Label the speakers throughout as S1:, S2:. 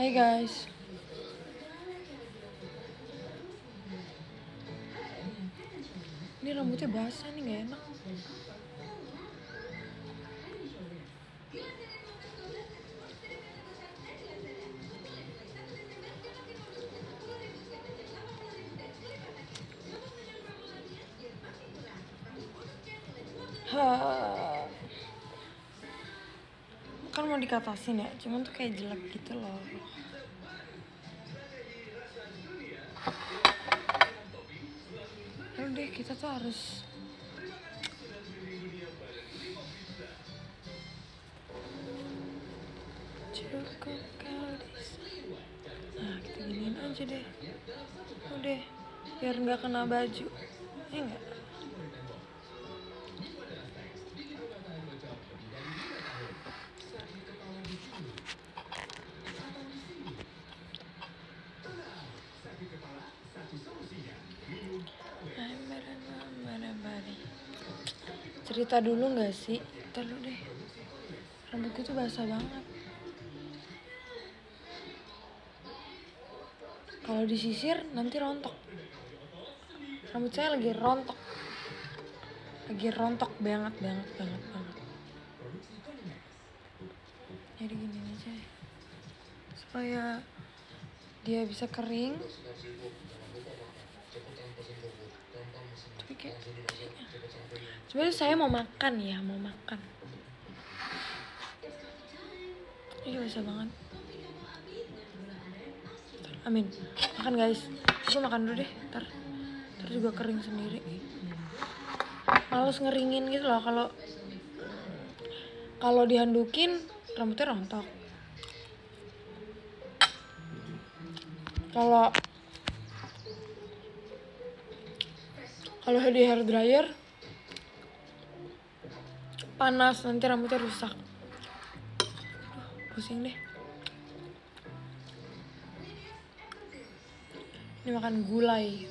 S1: Hai guys. Ini rambutnya basah nih, gak enak. Kan mau dikatasin ya, cuman tuh kayak jelek gitu loh. Lalu deh kita tuh harus cukup kali. Nah kita giniin aja deh. Udah biar nggak kena baju, ya nggak? Cerita dulu nggak sih? Ntar dulu deh. Rambutku tuh basah banget. Kalau disisir nanti rontok. Rambut saya lagi rontok. Lagi rontok banget. Jadi gini aja ya. Supaya dia bisa kering. Tapi kayak sebenarnya saya mau makan. Ini basah banget. Amin. Makan guys. Aku makan dulu deh. Ntar juga kering sendiri. Males ngeringin gitu loh kalau dihandukin rambutnya rontok. Kalau di hair dryer panas, nanti rambutnya rusak. Pusing deh. Ini makan gulai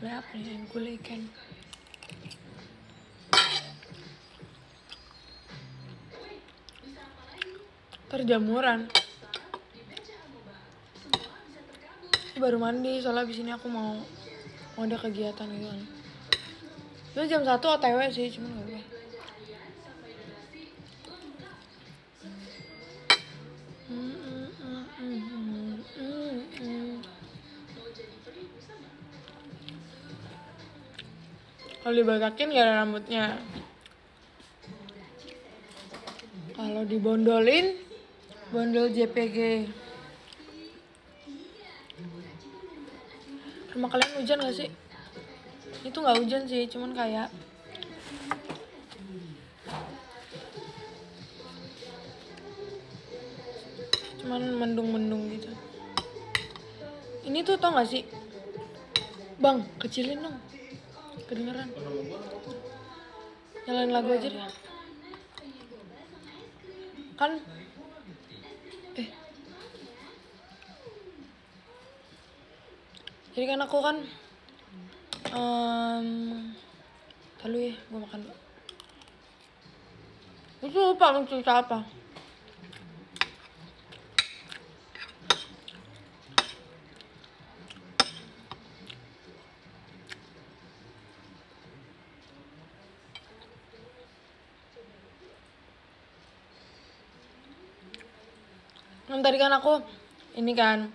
S1: apa nih? Gulai ikan. Terjamuran. Baru mandi soalnya abis ini aku mau ada kegiatan gitu kan. Terus jam 1 OTW sih, cuman gak apa. Kalau dibatakin gak ada rambutnya. Kalau dibondolin, bondol JPG. Rumah kalian hujan gak sih? Itu gak hujan sih, cuman kayak mendung-mendung gitu. Ini tuh tau gak sih? Bang, kecilin dong. Kedengeran. Nyalain lagu aja deh. Kan jadi kan aku kan lalu ya, gue makan dulu. Itu lupa cerita apa. Tadi kan aku ini kan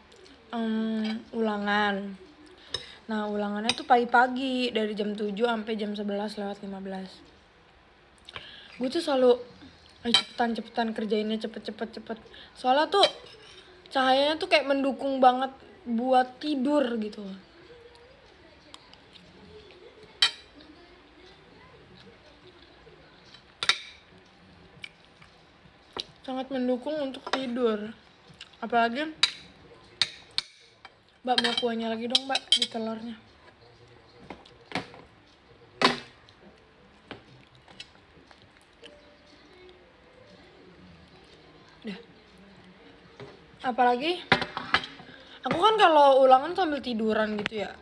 S1: ulangan. Nah ulangannya tuh pagi-pagi dari jam 7 sampai jam 11:15. Gue tuh selalu cepetan kerjainnya cepet. Soalnya tuh cahayanya tuh kayak mendukung banget buat tidur gitu. Sangat mendukung untuk tidur. Apalagi Mbak, mau kuahnya lagi dong Mbak, di telurnya. Udah. Apalagi aku kan kalau ulangan sambil tiduran gitu ya.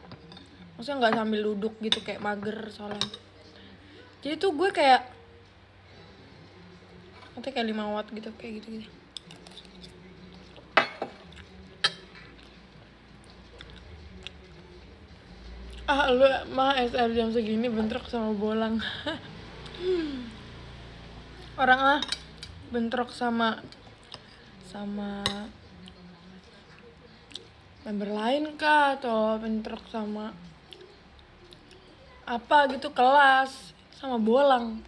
S1: Maksudnya gak sambil duduk gitu kayak mager soalnya. Jadi tuh gue kayak nanti kayak 5 watt gitu, kayak gitu. Lu mah SR jam segini bentrok sama bolang. Orang bentrok sama member lain kah, atau bentrok sama apa gitu, kelas, sama bolang.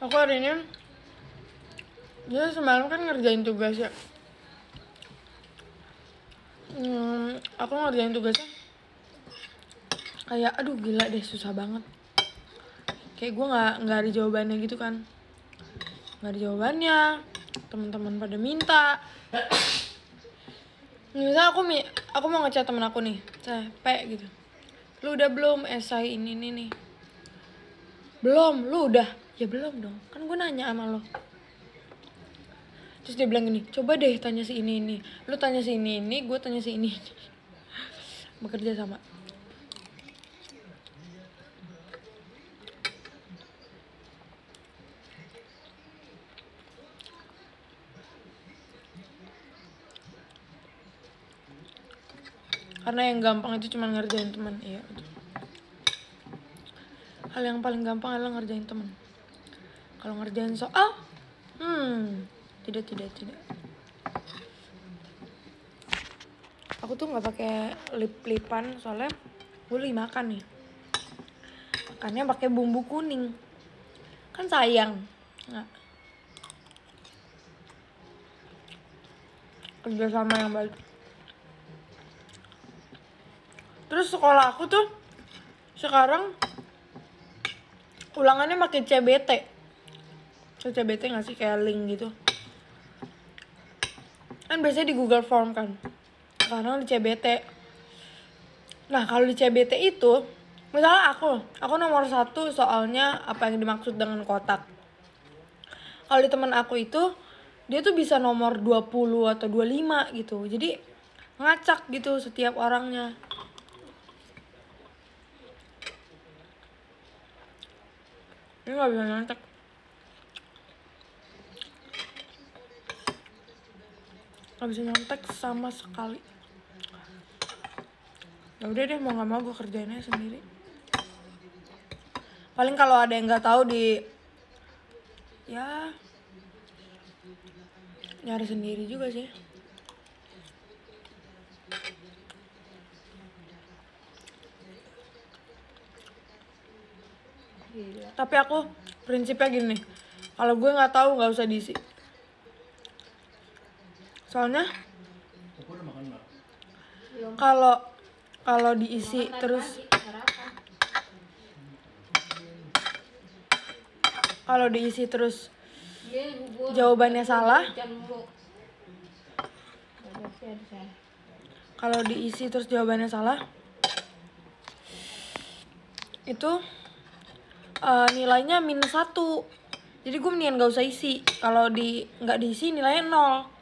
S1: Aku hari ini, jadi semalam kan ngerjain tugas ya. Aku ngerjain tugasnya kayak aduh gila deh, susah banget. Kayak gue nggak ada jawabannya gitu kan, nggak ada jawabannya. Teman-teman pada minta. Misal aku mau ngechat temen aku nih, P gitu. Lu udah belum esai ini nih? Belum. Lu udah? Ya belum dong. Kan gue nanya sama lo. Terus dia bilang gini, coba deh tanya si ini. Lu tanya si ini, gue tanya si ini. Bekerja sama. Karena yang gampang itu cuma ngerjain teman. Iya betul. Hal yang paling gampang adalah ngerjain teman. Kalau ngerjain soal, tidak. Aku tuh nggak pakai lip-lipan soalnya gue lagi makan nih. Makannya pakai bumbu kuning. Kan sayang. Nggak. Kerjasama yang baik. Terus sekolah aku tuh sekarang ulangannya pakai CBT. CBT nggak sih, kayak link gitu. Kan biasanya di Google Form kan. Sekarang di CBT. Nah kalau di CBT itu, misalnya aku nomor 1 soalnya apa yang dimaksud dengan kotak. Kalau di teman aku itu, dia tuh bisa nomor 20 atau 25 gitu. Jadi ngacak gitu setiap orangnya. Ini gak bisa nyontek. Gak bisa nyontek sama sekali. Ya udah deh, mau nggak mau gue kerjainnya sendiri. Paling kalau ada yang nggak tahu ya nyari sendiri juga sih. Gila. Tapi aku prinsipnya gini, kalau gue nggak tahu nggak usah diisi. Soalnya kalau diisi terus jawabannya salah. Kalau diisi terus jawabannya salah, itu nilainya -1. Jadi gue mendingan gak usah isi. Kalau nggak diisi nilainya 0.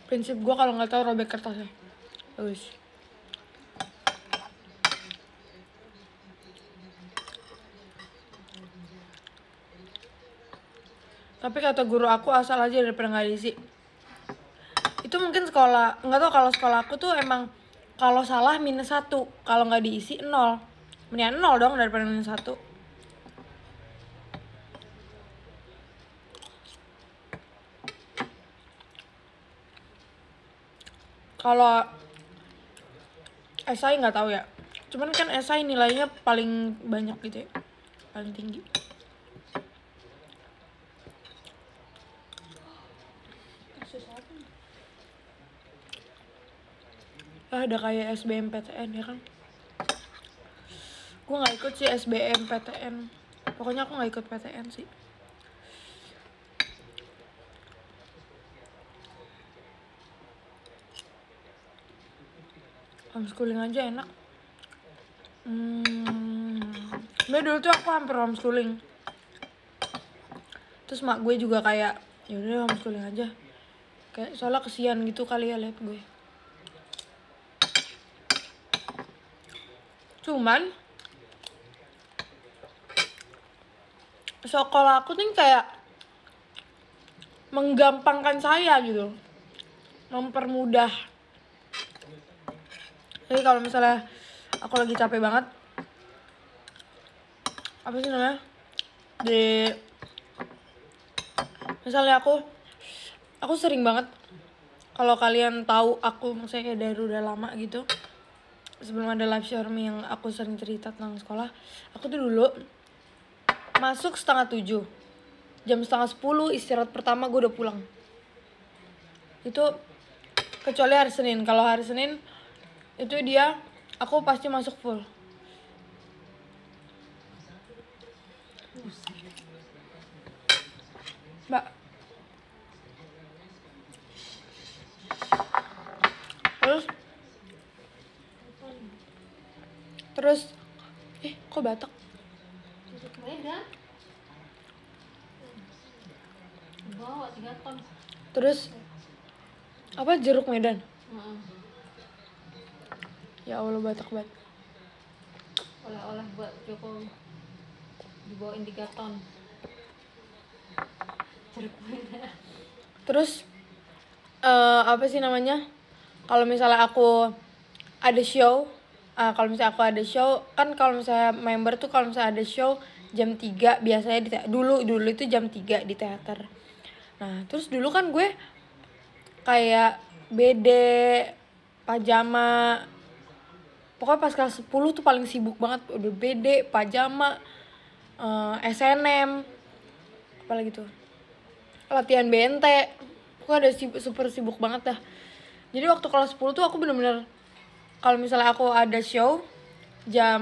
S1: Prinsip gue kalau nggak tahu robek kertasnya. Bagus. Tapi kata guru aku asal aja daripada nggak diisi. Itu mungkin sekolah, nggak tahu, kalau sekolah aku tuh emang kalau salah -1, kalau nggak diisi 0. Mendingan 0 dong daripada -1. Kalau esai nggak tahu ya. Cuman kan esai nilainya paling banyak gitu ya, paling tinggi. Ada kayak SBMPTN ya kan. Gue nggak ikut sih SBMPTN. Pokoknya aku nggak ikut PTN sih. Homeschooling aja enak. Dulu tuh aku hampir homeschooling. Terus mak gue juga kayak, ya udah homeschooling aja. Kayak soalnya kesian gitu kali ya liat gue. Cuman sekolah aku tuh kayak menggampangkan saya gitu, mempermudah. Jadi kalau misalnya aku lagi capek banget, apa sih namanya, misalnya aku sering banget, kalau kalian tahu aku maksudnya kayak dari udah lama gitu, sebelum ada live share me yang aku sering cerita tentang sekolah, aku tuh dulu masuk 6:30, jam 9:30 istirahat pertama gue udah pulang. Itu kecuali hari Senin. Kalau hari Senin itu aku pasti masuk full. Mbak, terus kok Batak?
S2: Medan. Bawa 3 ton.
S1: Terus apa, jeruk Medan? Ya Allah, Batak banget.
S2: Oleh-oleh buat Jokowi dibawain 3 ton. Jeruk Medan.
S1: Terus apa sih namanya, kalau misalnya aku ada show, kalau misalnya aku ada show kan, kalau misalnya member tuh kalau misalnya ada show jam 3 biasanya dulu itu jam 3 di teater. Nah terus dulu kan gue kayak bede, pajama, pokoknya pas kelas 10 tuh paling sibuk banget, udah bede, pajama, SNM, apalagi tuh latihan BNT, pokoknya ada super sibuk banget dah. Jadi waktu kelas 10 tuh aku bener-bener, kalau misalnya aku ada show jam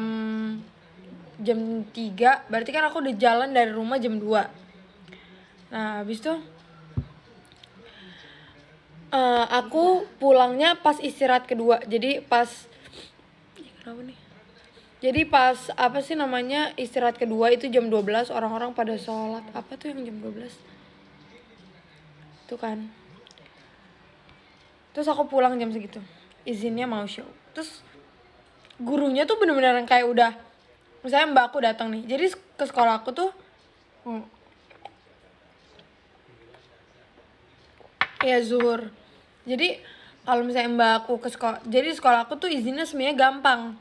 S1: 3, berarti kan aku udah jalan dari rumah jam 2. Nah habis itu aku pulangnya pas istirahat kedua. Jadi pas kenapa nih? Jadi pas apa sih namanya, istirahat kedua itu jam 12, orang-orang pada sholat. Apa tuh yang jam 12? Itu kan. Terus aku pulang jam segitu. Izinnya mau show. Terus gurunya tuh bener-bener kayak udah, misalnya mbak aku datang nih. Jadi ke sekolah aku tuh ya zuhur. Jadi kalau misalnya mbak aku ke sekolah, jadi sekolah aku tuh izinnya sebenarnya gampang.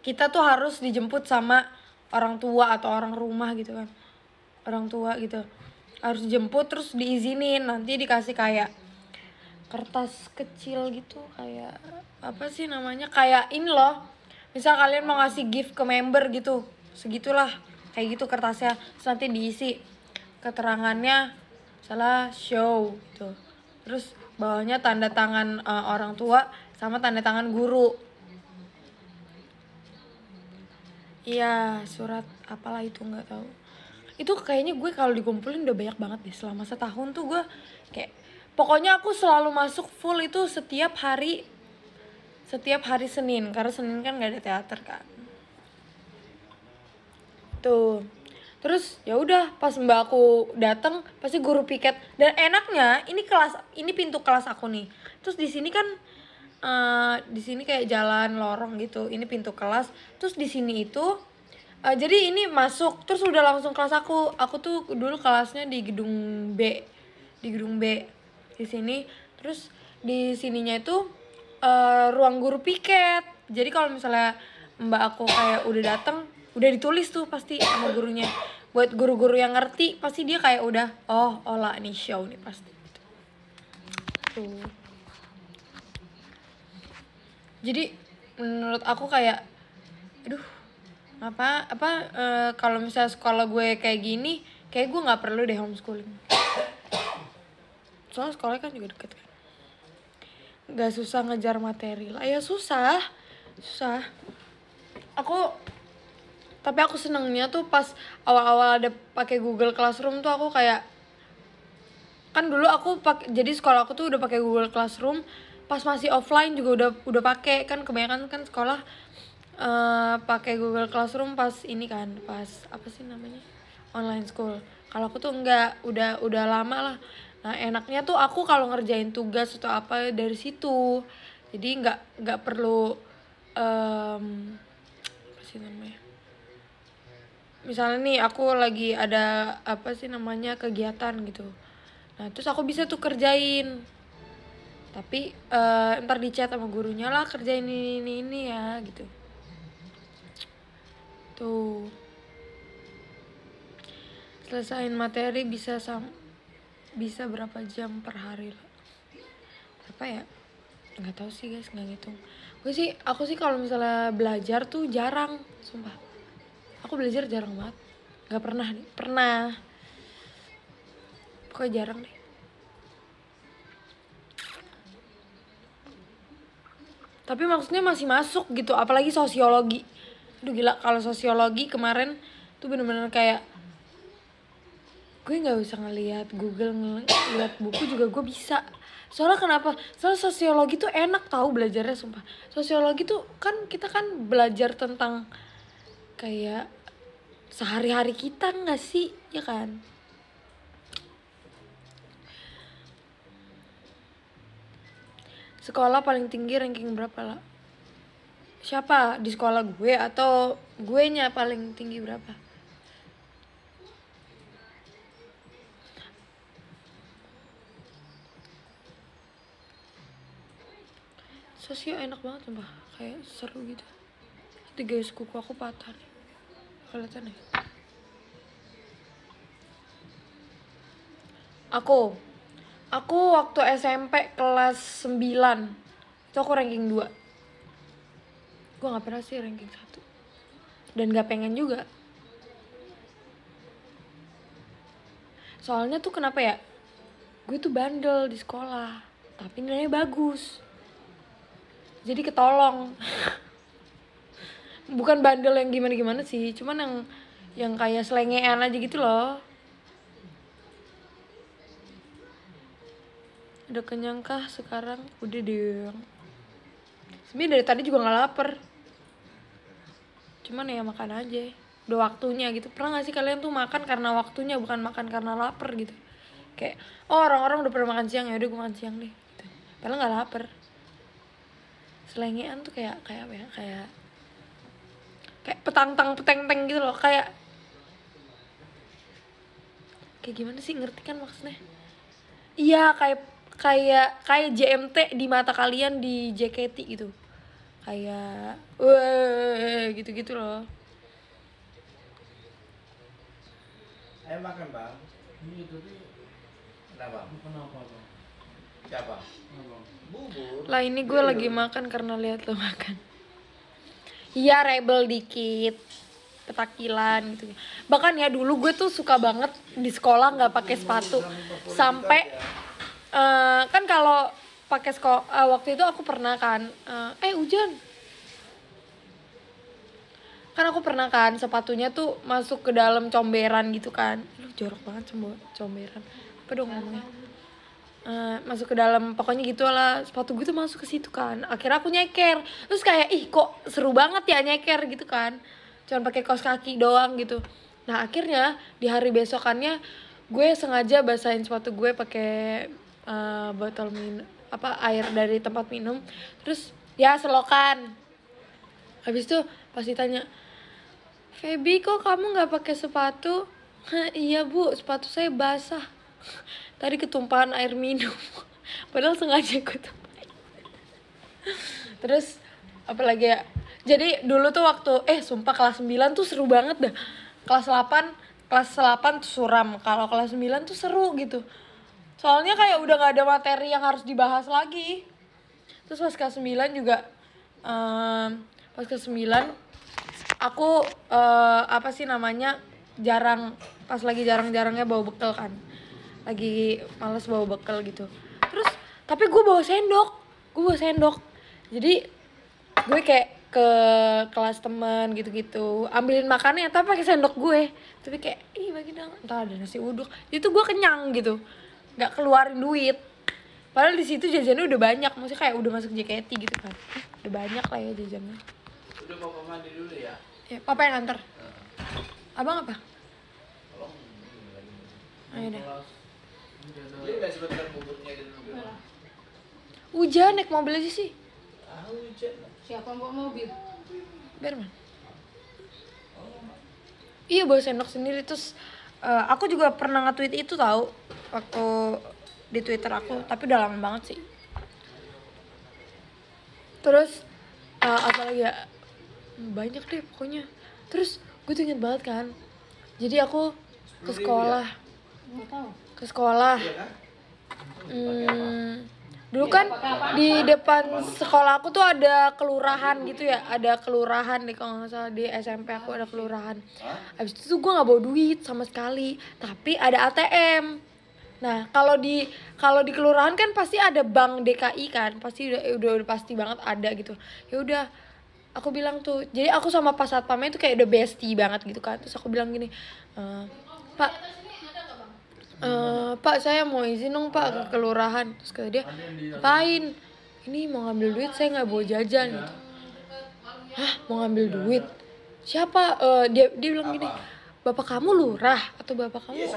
S1: Kita tuh harus dijemput sama orang tua atau orang rumah gitu kan, orang tua gitu, harus dijemput terus diizinin, nanti dikasih kayak kertas kecil gitu, kayak apa sih namanya, kayak ini loh, misal kalian mau ngasih gift ke member gitu, segitulah kayak gitu kertasnya. Terus nanti diisi keterangannya salah show gitu, terus bawahnya tanda tangan orang tua sama tanda tangan guru. Iya, surat apalah itu, nggak tahu. Itu kayaknya gue kalau dikumpulin udah banyak banget deh. Selama setahun tuh gue kayak, pokoknya aku selalu masuk full itu setiap hari Senin, karena Senin kan nggak ada teater kan. Tuh. Terus ya udah pas mbak aku datang pasti guru piket, dan enaknya ini pintu kelas aku nih. Terus di sini kan di sini kayak jalan lorong gitu, ini pintu kelas. Terus di sini itu jadi ini masuk terus udah langsung kelas aku tuh dulu kelasnya di gedung B, di sini. Terus di sininya itu ruang guru piket. Jadi kalau misalnya mbak aku kayak udah datang, udah ditulis tuh pasti sama gurunya. Buat guru-guru yang ngerti pasti dia kayak udah, oh olah nih show nih pasti tuh. Jadi menurut aku kayak aduh, kalau misalnya sekolah gue kayak gini, kayak gue nggak perlu deh homeschooling. Soalnya sekolahnya kan juga deket kan, nggak susah ngejar materi lah. Ya susah. Tapi aku senengnya tuh pas awal-awal ada pakai Google Classroom tuh, aku kayak, kan dulu aku jadi sekolah aku tuh udah pakai Google Classroom. Pas masih offline juga udah pakai kan, kebanyakan kan sekolah pakai Google Classroom pas ini kan, pas apa sih namanya, online school. Kalau aku tuh enggak, udah lama lah. Nah enaknya tuh aku kalau ngerjain tugas atau apa dari situ, jadi nggak perlu apa sih namanya, misalnya nih aku lagi ada apa sih namanya kegiatan gitu. Nah terus aku bisa tuh kerjain. Tapi ntar di chat sama gurunya lah kerjain ini ya gitu. Tuh. Selesain materi bisa berapa jam per hari lah. Berapa ya? Nggak tahu sih guys, nggak ngitung. Aku sih kalau misalnya belajar tuh jarang, sumpah. Aku belajar jarang banget. Nggak pernah nih, pernah. Pokoknya jarang deh. Tapi maksudnya masih masuk gitu, apalagi sosiologi. Aduh gila, kalau sosiologi kemarin tuh bener-bener kayak gue nggak usah ngelihat Google, ngeliat buku juga gue bisa. Soalnya kenapa? Soalnya sosiologi tuh enak tahu belajarnya, sumpah. Sosiologi tuh kan kita kan belajar tentang kayak sehari-hari kita nggak sih, ya kan? Sekolah paling tinggi ranking berapa lah? Siapa? Di sekolah gue atau gue nya paling tinggi berapa? Sosio enak banget sumpah, kayak seru gitu. Nanti guys kuku aku patah nih, kelihatan ya. Aku waktu SMP kelas 9 itu aku ranking 2. Gue gak pernah sih ranking 1. Dan gak pengen juga. Soalnya tuh kenapa ya, gue tuh bandel di sekolah tapi nilainya bagus, jadi ketolong. Bukan bandel yang gimana-gimana sih, cuman yang kayak selengean aja gitu loh. Udah kenyang kah sekarang? Udah deh. Sebenernya dari tadi juga gak lapar, cuman ya makan aja. Udah waktunya gitu. Pernah gak sih kalian tuh makan karena waktunya, bukan makan karena lapar gitu? Kayak orang-orang udah pernah makan siang, ya udah gue makan siang deh gitu. Padahal gak lapar. Selengean tuh kayak apa ya, kayak peteng-teng gitu loh, kayak gimana sih, ngerti kan maksudnya? Iya, kayak JMT di mata kalian di JKT gitu, kayak gitu loh.
S3: Ayo makan bang.
S4: Ini tadi
S3: Kenapa?
S4: kenapa bang?
S3: Siapa?
S4: Abang.
S3: Bubur.
S1: Lah ini gue lagi makan karena lihat lo makan. Iya, rebel dikit, petakilan gitu. Bahkan ya dulu gue tuh suka banget di sekolah nggak pakai sepatu. Sampai kan kalau pakai waktu itu aku pernah kan, hujan. Kan aku pernah kan sepatunya tuh masuk ke dalam comberan gitu kan. Lu jorok banget comberan. Apa dong ngomongnya? Masuk ke dalam, pokoknya gitu lah, sepatu gue tuh masuk ke situ kan. Akhirnya aku nyeker, terus kayak kok seru banget ya nyeker gitu kan, cuman pakai kaos kaki doang gitu. Nah akhirnya di hari besokannya gue sengaja basahin sepatu gue pakai botol air dari tempat minum, terus ya selokan. Habis itu pas ditanya, Feby kok kamu nggak pakai sepatu? Iya bu, sepatu saya basah. Tadi ketumpahan air minum. Padahal sengaja gue tumpahin. Terus apalagi ya, jadi dulu tuh waktu sumpah kelas 9 tuh seru banget dah. Kelas 8 tuh suram. Kalau kelas 9 tuh seru gitu. Soalnya kayak udah gak ada materi yang harus dibahas lagi. Terus pas kelas 9 juga pas kelas 9 aku pas lagi jarang-jarangnya bawa bekal kan, lagi males bawa bekal gitu. Terus tapi gue bawa sendok, jadi gue kayak ke kelas teman gitu-gitu ambilin makannya tapi pakai sendok gue, tapi kayak bagi dong, entar ada nasi uduk, itu gue kenyang gitu, nggak keluarin duit. Padahal di situ jajannya udah banyak, maksudnya kayak udah masuk JKT gitu kan, udah banyak lah ya jajannya.
S3: Udah papa mandi dulu ya.
S1: Ya, papa yang nganter. Abang apa?
S3: Tolong.
S1: Ayo deh.
S3: Beli nggak sebentar buburnya di rumah?
S1: Hujan, naik mobil aja sih.
S3: Hujan.
S2: Siapa bawa mobil?
S1: Berman. Iya bawa sendok sendiri. Terus aku juga pernah nge-tweet itu tahu waktu di Twitter aku, tapi udah lama banget sih. Terus apa lagi ya, banyak deh pokoknya. Terus gue tuh inget banget kan, jadi aku ke sekolah
S2: Nggak tahu.
S1: ke sekolah dulu kan di depan sekolah aku tuh ada kelurahan gitu ya, ada kelurahan nih kalau nggak salah, di SMP aku ada kelurahan. Abis itu tuh gue nggak bawa duit sama sekali, tapi ada ATM. Nah kalau di kelurahan kan pasti ada bank DKI kan, pasti udah pasti banget ada gitu. Ya udah, aku bilang tuh, jadi aku sama pas satpamnya tuh kayak udah bestie banget gitu kan. Terus aku bilang gini, Pak, Pak saya mau izin dong Pak ke kelurahan. Terus kata dia, ngapain? Ini mau ngambil duit, saya nggak bawa jajan gitu. Hah, mau ngambil duit? Siapa? Dia bilang gini, bapak kamu lurah atau bapak kamu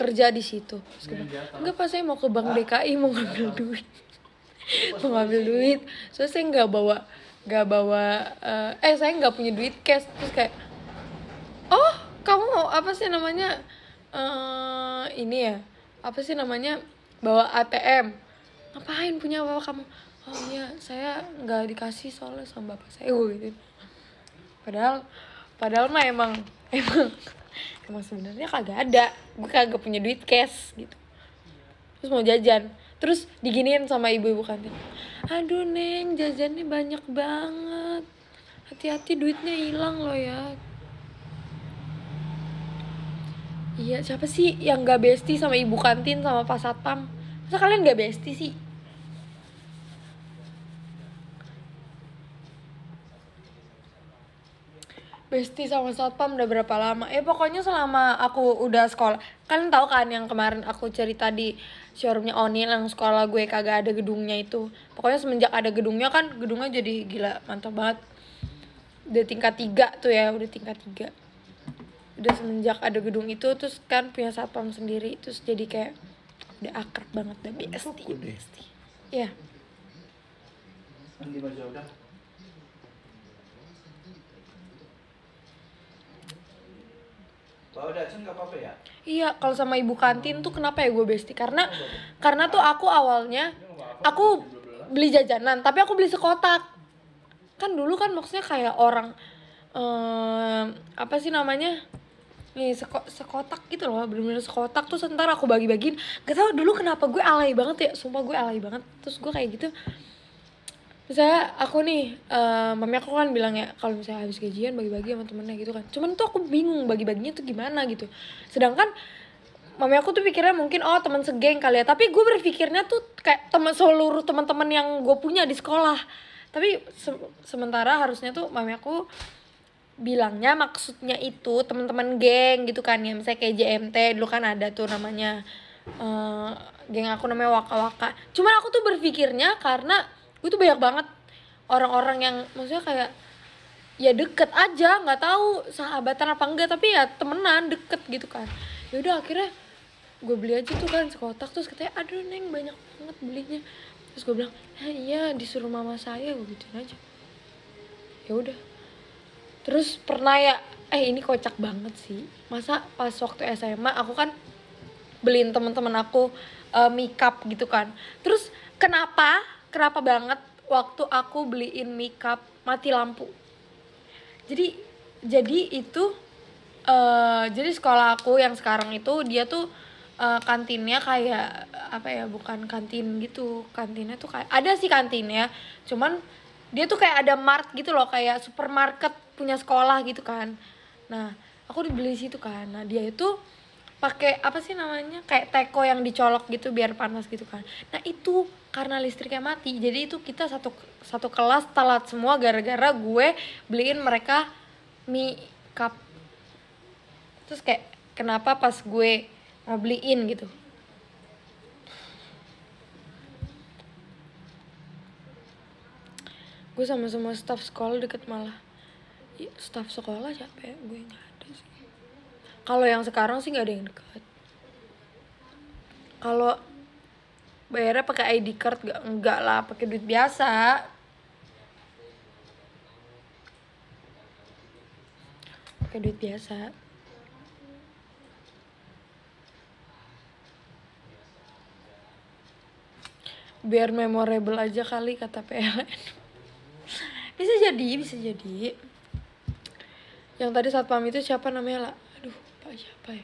S1: kerja di situ? Terus kata, enggak Pak, saya mau ke bank DKI mau ngambil duit. Mau ngambil duit. So saya nggak bawa saya nggak punya duit cash. Terus kayak, oh kamu apa sih namanya, ini ya, apa sih namanya, bawa ATM, ngapain punya bapak kamu? Oh iya, saya nggak dikasih soalnya sama bapak saya gitu. Padahal mah emang sebenarnya kagak ada, gue kagak punya duit cash gitu. Terus mau jajan, terus diginiin sama ibu-ibu kantin, aduh Neng, jajannya banyak banget, hati-hati duitnya hilang loh ya. Iya, siapa sih yang gak bestie sama ibu kantin sama pas satpam? Masa kalian gak bestie sih? Bestie sama satpam udah berapa lama? Pokoknya selama aku udah sekolah. Kalian tahu kan yang kemarin aku cerita di showroomnya Onil yang sekolah gue kagak ada gedungnya itu. Pokoknya semenjak ada gedungnya kan, gedungnya jadi gila, mantap banget. Udah tingkat 3 tuh ya, udah tingkat 3. Udah semenjak ada gedung itu, terus kan punya satpam sendiri, terus jadi kayak udah akrab banget, udah bestie. Iya.
S3: Bawa Datsun nggak apa-apa ya?
S1: Iya, kalau sama ibu kantin tuh kenapa ya gue bestie? Karena tuh aku awalnya aku beli jajanan, tapi aku beli sekotak. Kan dulu kan maksudnya kayak orang apa sih namanya? Nih sekotak gitu loh, bener-bener sekotak tuh sebentar aku bagi-bagiin. Gak tau dulu kenapa gue alay banget ya, sumpah gue alay banget. Terus gue kayak gitu, misalnya aku nih, mami aku kan bilang ya kalau misalnya habis gajian bagi-bagi sama temennya gitu kan. Cuman tuh aku bingung bagi-baginya tuh gimana gitu. Sedangkan mami aku tuh pikirnya mungkin teman segeng kali ya. Tapi gue berpikirnya tuh kayak seluruh teman-teman yang gue punya di sekolah. Tapi sementara harusnya tuh mami aku bilangnya maksudnya itu teman-teman geng gitu kan ya, misalnya kayak JMT dulu kan ada tuh namanya, geng aku namanya Waka-Waka. Cuman aku tuh berpikirnya karena gue tuh banyak banget orang-orang yang maksudnya kayak ya deket aja, nggak tahu sahabatan apa enggak, tapi ya temenan deket gitu kan. Ya udah akhirnya gue beli aja tuh kan sekotak. Terus katanya, aduh Neng banyak banget belinya. Terus gue bilang, iya disuruh mama saya, gue gituin aja. Ya udah. Terus pernah ya, ini kocak banget sih. Masa pas waktu SMA aku kan beliin teman-teman aku makeup gitu kan. Terus kenapa banget waktu aku beliin makeup mati lampu. Jadi itu jadi sekolah aku yang sekarang itu dia tuh kantinnya kayak apa ya, bukan kantin gitu. Kantinnya tuh kayak ada sih kantinnya, cuman dia tuh kayak ada mart gitu loh, kayak supermarket punya sekolah gitu kan. Nah aku dibeli situ kan. Nah dia itu pakai apa sih namanya, kayak teko yang dicolok gitu biar panas gitu kan. Nah itu karena listriknya mati, jadi itu kita satu kelas telat semua gara-gara gue beliin mereka mie cup. Terus kayak kenapa pas gue mau beliin gitu. Gue sama semua staff sekolah deket malah. Staff sekolah siapa ya? Gue nggak ada sih. Kalau yang sekarang sih nggak ada yang deket. Kalau bayarnya pakai ID card enggak lah, pakai duit biasa. Pakai pakai duit biasa. Biar memorable aja kali kata PLN. Bisa jadi. Yang tadi satpam itu siapa namanya lah? Aduh, Pak siapa ya?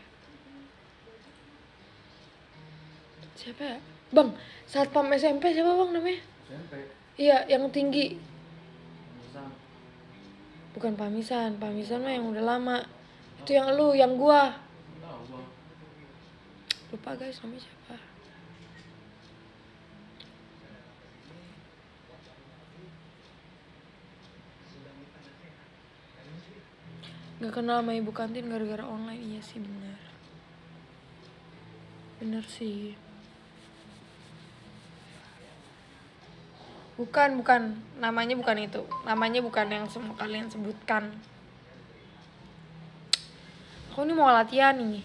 S1: Siapa ya? Bang, satpam SMP siapa bang namanya?
S3: SMP.
S1: Iya, yang tinggi. Bukan Pamisan mah yang udah lama. Itu yang lu, yang gua. Lupa guys namanya siapa. Gak kenal sama ibu kantin gara-gara online. Iya sih bener sih. Bukan namanya bukan itu. Namanya bukan yang semua kalian sebutkan. Aku ini mau latihan nih.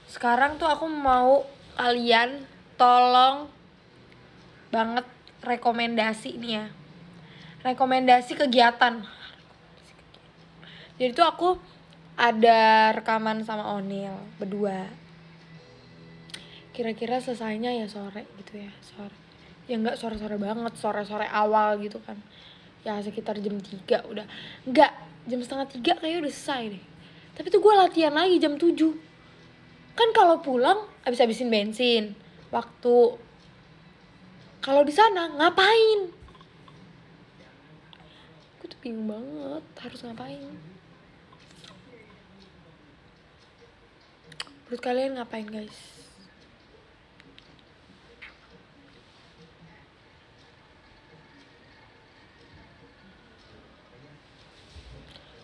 S1: Sekarang tuh aku mau kalian tolong banget rekomendasi nih ya. Rekomendasi kegiatan. Jadi tuh aku ada rekaman sama Onil berdua. Kira-kira selesainya ya sore gitu ya, sore. Ya enggak sore-sore banget, sore-sore awal gitu kan. Ya sekitar jam 3 udah. Enggak, jam setengah 3 kayaknya udah selesai deh. Tapi tuh gue latihan lagi jam 7. Kan kalau pulang habis-habisin bensin, waktu. Kalau di sana ngapain? Gue tuh bingung banget harus ngapain. Menurut kalian ngapain guys?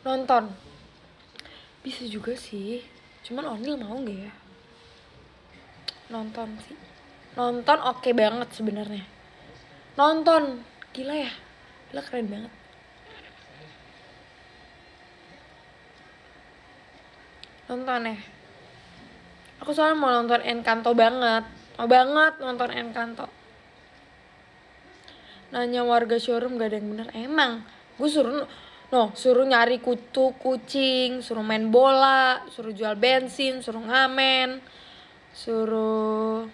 S1: Nonton. Bisa juga sih. Cuman Onil mau gak ya? Nonton sih. Nonton oke banget sebenarnya. Nonton. Gila ya. Gila keren banget. Nonton ya. Aku soalnya mau nonton Encanto banget. Mau banget nonton Encanto. Nanya warga showroom gak ada yang bener. Emang. Gue suruh nyari kucing, suruh main bola, suruh jual bensin, suruh ngamen, suruh.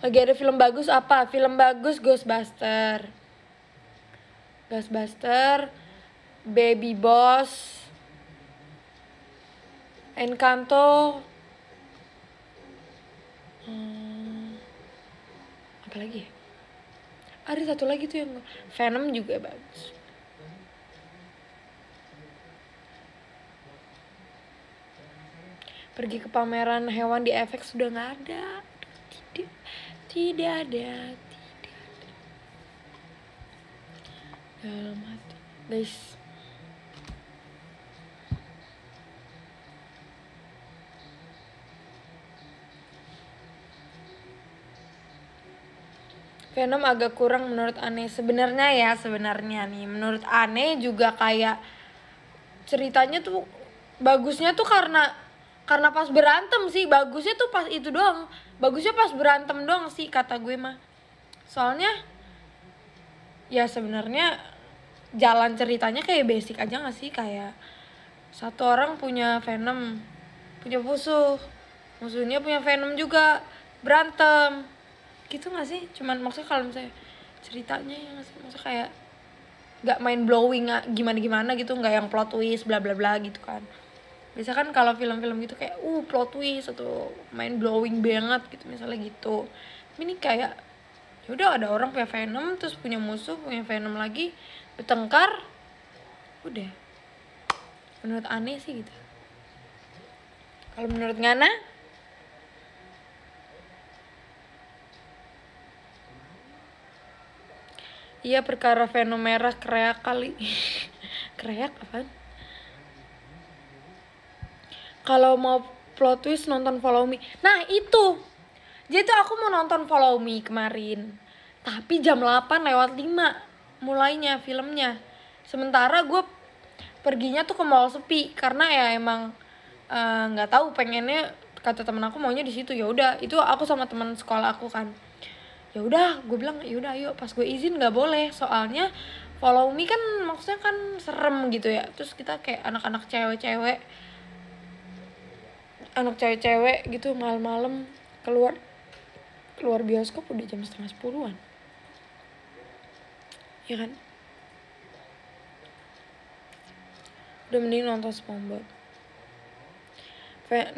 S1: Lagi ada film bagus apa? Film bagus Ghostbuster, Baby Boss, Encanto. Apa lagi ya? Ada satu lagi tuh yang Venom juga bagus. Pergi ke pameran hewan di FX sudah nggak ada. Tidak ada. Dalam hati, guys. Venom agak kurang menurut Ane. Sebenarnya nih menurut Ane juga kayak ceritanya tuh bagusnya tuh karena pas berantem sih. Bagusnya tuh pas itu doang. Bagusnya pas berantem doang sih kata gue mah. Soalnya ya sebenarnya jalan ceritanya kayak basic aja gak sih, kayak satu orang punya Venom, punya musuhnya punya Venom juga, berantem gitu gak sih? Cuman maksudnya kalau misalnya ceritanya ya gak sih, maksudnya kayak gak main blowing gimana gitu, gak yang plot twist bla bla bla gitu kan. Biasa kan kalau film-film gitu kayak plot twist atau main blowing banget gitu misalnya gitu. Ini kayak yaudah ada orang punya Venom terus punya musuh punya Venom lagi, bertengkar, udah. Menurut Ane sih gitu. Kalau menurut Ngana? Iya, perkara Venom merah kreak kali. Kreak apaan? Kalau mau plot twist nonton Follow Me. Nah itu. Jadi tuh aku mau nonton Follow Me kemarin. Tapi jam 8:05 mulainya filmnya. Sementara gue perginya tuh ke mall sepi. Karena ya emang gak tahu, pengennya kata temen aku maunya di situ. Ya udah, itu aku sama teman sekolah aku kan. Ya udah, gue bilang ya udah ayo. Pas gue izin nggak boleh, soalnya Follow Me kan maksudnya kan serem gitu ya. Terus kita kayak anak-anak cewek-cewek gitu malam-malam keluar bioskop udah jam 9:30-an. Ya kan? Udah mending nonton SpongeBob.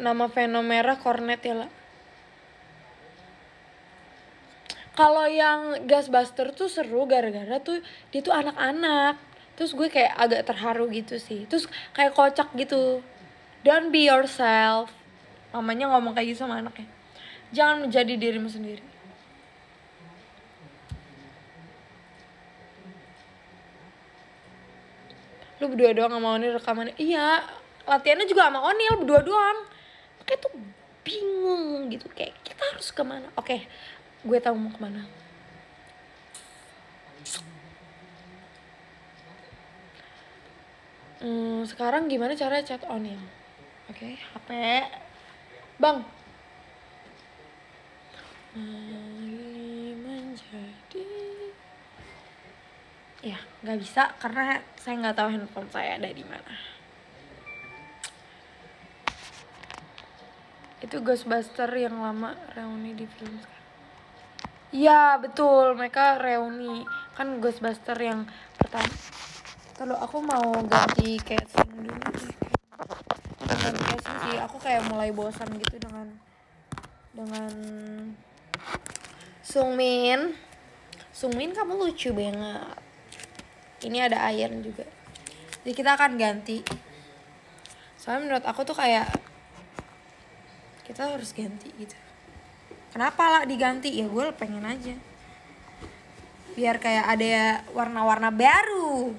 S1: Nama Venomera Cornet ya lah. Kalau yang Ghostbuster tuh seru gara-gara tuh dia tuh anak-anak. Terus gue kayak agak terharu gitu sih. Terus kayak kocak gitu. Don't be yourself. Mamanya ngomong kayak gitu sama anaknya. Jangan menjadi dirimu sendiri. Lu berdua doang sama Onil rekamannya. Iya, latihannya juga sama Onil berdua doang. Kayak tuh bingung gitu. Kayak kita harus kemana. Oke, gue tahu mau kemana. Sekarang gimana cara chat Onil? Oke, HP. Bang. Menjadi. Ya, nggak bisa karena saya nggak tahu handphone saya ada di mana. Itu Ghostbuster yang lama reuni di film sekarang. Iya betul, mereka reuni. Kan Ghostbuster yang pertama. Kalau aku mau ganti casing dulu sih. Ganti casing sih, aku kayak mulai bosan gitu dengan Sungmin. Sungmin kamu lucu banget. Ini ada Ayan juga. Jadi kita akan ganti. Soalnya menurut aku tuh kayak kita harus ganti gitu. Kenapa lah diganti? Ya gue pengen aja. Biar kayak ada warna-warna baru.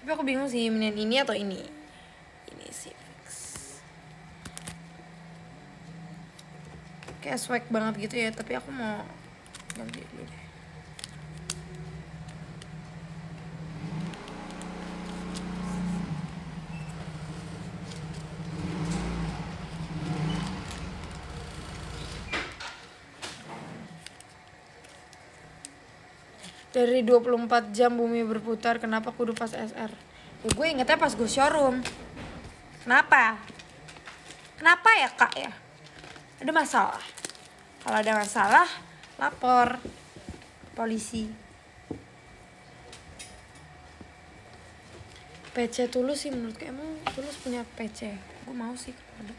S1: Tapi aku bingung sih mendingan ini atau ini. Ini sih fix. Kayak swag banget gitu ya, tapi aku mau ganti dulu deh. Dari 24 jam bumi berputar, kenapa kudu pas SR? Ya gue ingetnya pas gue showroom. Kenapa? Kenapa ya kak ya? Ada masalah? Kalau ada masalah, lapor polisi. PC Tulus sih menurut gue, emang Tulus punya PC? Gue mau sih kalau ada.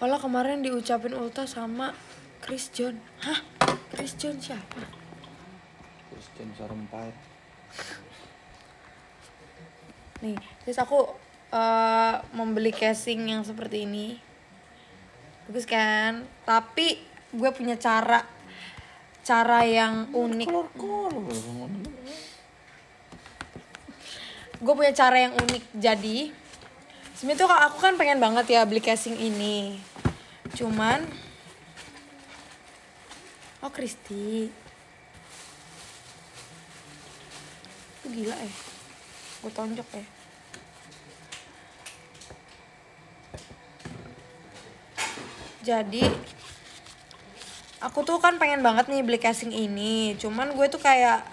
S1: Kalau kemarin diucapin ulta sama Chris John. Hah? Chris John siapa?
S4: Chris John Sarempai.
S1: Nih, terus aku membeli casing yang seperti ini. Bagus kan? Tapi gue punya cara yang unik. Gue punya cara yang unik. Jadi sebenarnya tuh aku kan pengen banget ya beli casing ini. Cuman Kristi. Lu gila ya. Gue tonjok ya. Jadi aku tuh kan pengen banget nih beli casing ini. Cuman gue tuh kayak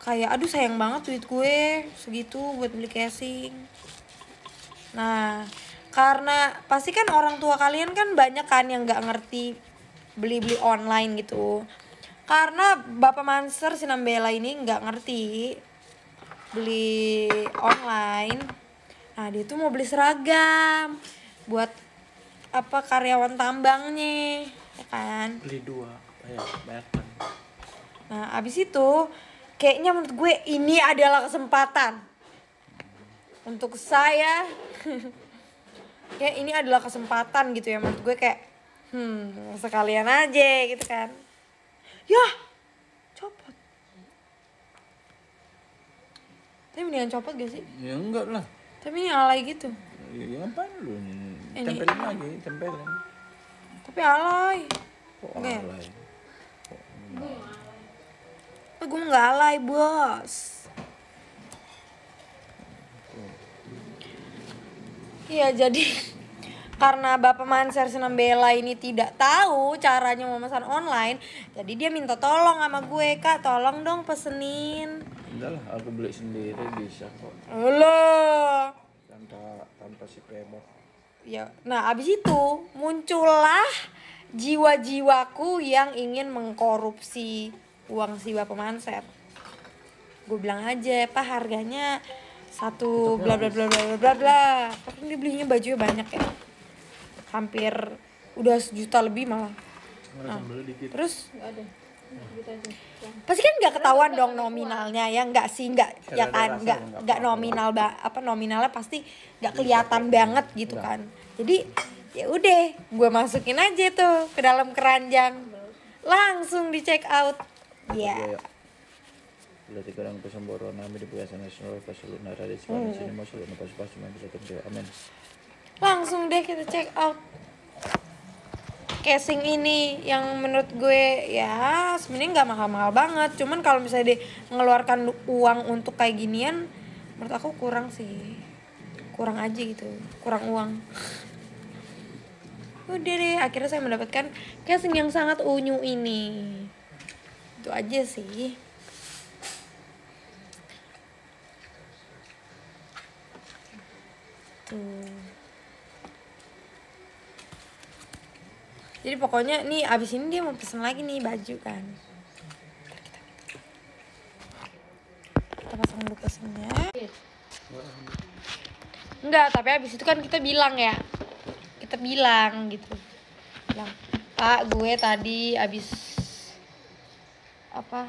S1: aduh sayang banget duit gue segitu buat beli casing. Nah, karena pasti kan orang tua kalian kan banyak kan yang gak ngerti beli-beli online gitu. Karena Bapak Manser Sinambela ini gak ngerti beli online. Nah, dia tuh mau beli seragam buat apa karyawan tambangnya, ya kan?
S4: Beli 2, banyak kan.
S1: Nah, abis itu kayaknya menurut gue ini adalah kesempatan untuk saya. Ya ini adalah kesempatan gitu ya menurut gue kayak sekalian aja gitu kan. Yah, copot. Tapi mendingan copot gak sih?
S4: Ya enggak lah.
S1: Tapi ini alay gitu.
S4: Ya ngapain lu? Tempelin lagi, tempelin.
S1: Tapi tapi alay.
S4: Kok
S1: Enggak ya?
S4: alay?
S1: Gue nggak alay bos. Iya jadi karena Bapak Manser Senam Bella ini tidak tahu caranya memesan online, jadi dia minta tolong sama gue, Kak tolong dong pesenin.
S4: Udah lah, aku beli sendiri bisa kok.
S1: Loh.
S4: Tanpa si Pemo.
S1: Ya, nah abis itu muncullah jiwa-jiwaku yang ingin mengkorupsi uang si Bapak Manser. Gue bilang aja, Pak harganya satu bla bla bla bla bla bla. Tapi dia belinya bajunya banyak ya. Hampir udah 1 juta lebih malah. Nah, terus
S2: Nggak ada. Gitu aja.
S1: pasti kan nggak ketahuan dong nominalnya ya, nggak sih, nggak ya kan, nggak nominal nominalnya pasti nggak kelihatan banget gitu kan. Jadi ya udah gue masukin aja tuh ke dalam keranjang, langsung di check out ya.
S4: Berarti kurang pesemboro nami di Pegasa Nasional Pasuluna Radit Sini sini masuk pas cuma bisa terjadi. Amin.
S1: Langsung deh kita check out. Casing ini yang menurut gue ya sebenarnya nggak mahal-mahal banget, cuman kalau misalnya dia mengeluarkan uang untuk kayak ginian, menurut aku kurang sih, kurang aja gitu, kurang uang. Udah deh, akhirnya saya mendapatkan casing yang sangat unyu ini. Itu aja sih. Tuh. Jadi pokoknya nih abis ini dia mau pesen lagi nih baju kan. Kita pasang dulu casingnya. Enggak, tapi abis itu kan kita bilang ya. Kita bilang gitu. Bilang, Pak gue tadi abis apa?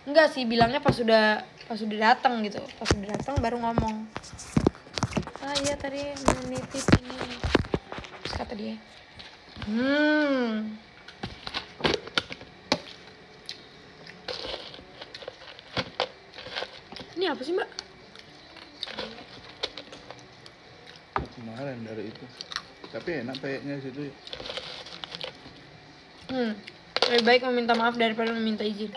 S1: Enggak sih, bilangnya pas udah datang gitu. Pas udah datang baru ngomong. Ah iya tadi menitip ini. Terus kata dia, ini apa sih mbak?
S4: Kemarin dari itu. Tapi enak kayaknya situ.
S1: Lebih baik meminta maaf daripada meminta izin.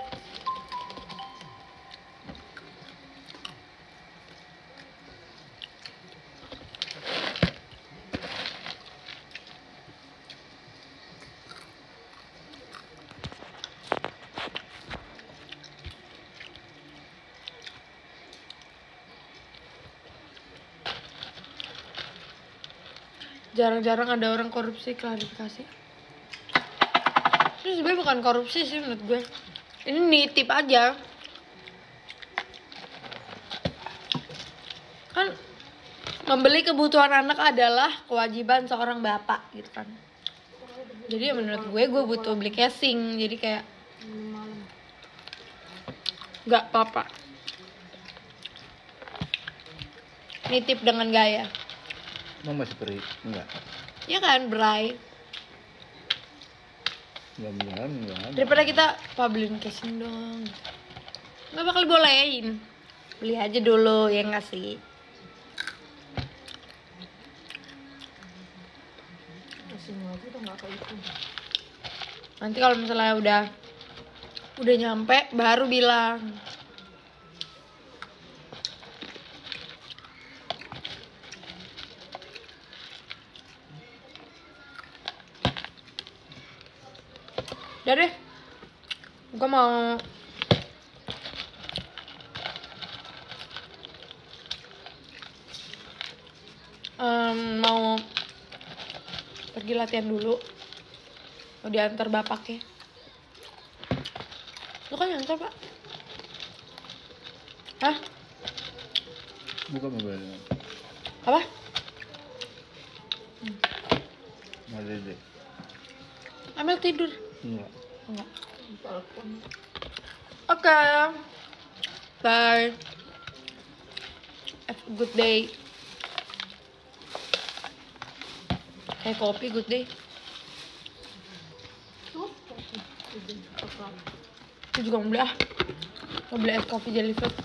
S1: Jarang-jarang ada orang korupsi, klarifikasi. Ini sebenarnya bukan korupsi sih menurut gue. Ini nitip aja. Kan membeli kebutuhan anak adalah kewajiban seorang bapak gitu kan. Jadi ya menurut gue butuh beli casing. Jadi kayak
S2: Malam.
S1: nggak apa-apa. Nitip dengan gaya.
S4: Emang masih perih? Enggak.
S1: Ya kan, Bray.
S4: Enggak.
S1: Daripada kita beliin casing dong. Nggak bakal bolehin. Beli aja dulu ya nggak sih.
S2: Casing aja udah nggak kayak itu.
S1: Nanti kalau misalnya udah nyampe baru bilang. Udah deh, gue mau pergi latihan dulu. Mau diantar bapaknya. Lu kan ngantar pak? Hah?
S4: Buka mobilnya.
S1: Apa?
S4: Ada deh.
S1: Ambil tidur.
S4: Enggak.
S1: Enggak.
S2: Balkon.
S1: Oke. Bye. Have a good day. Kayak kopi, good day.
S2: Tuh, kopi.
S1: Aku juga mau beli mau beli es kopi jelly fruit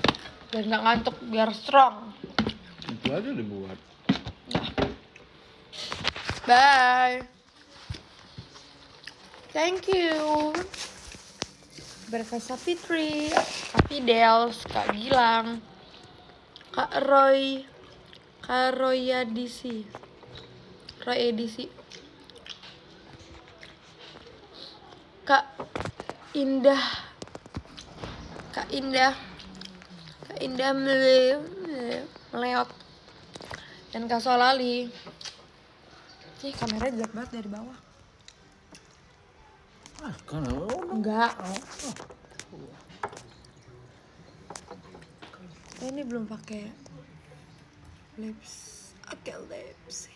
S1: biar nggak ngantuk, biar strong.
S4: Itu aja dibuat.
S1: Bye. Thank you. Berkah Sapitri, Kak Fidels, Kak Gilang, Kak Roy Edisi, Kak Indah Meleot, dan Kak Solali. Kameranya jelek banget dari bawah. Enggak. Ini belum pakai lips. Oke, lips.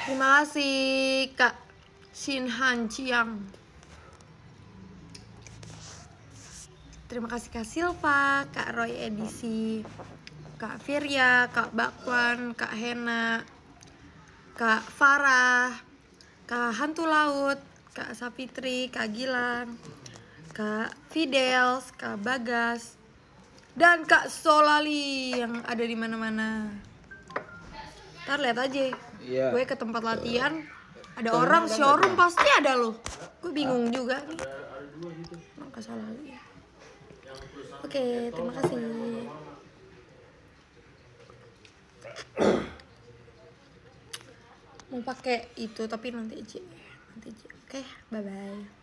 S1: Terima kasih Kak Shin Han Chiang. Terima kasih Kak Silva, Kak Roy Edisi, Kak Firya, Kak Bakwan, Kak Hena, Kak Farah, Kak Hantu Laut, Kak Sapitri, Kak Gilang, Kak Fidels, Kak Bagas, dan Kak Solali yang ada di mana-mana. Ntar lihat aja, gue ke tempat latihan, ada orang showroom pasti ada loh. Gue bingung juga nih. Kak Solali. Oke, terima kasih. Mau pakai itu tapi nanti aja. Oke, bye bye.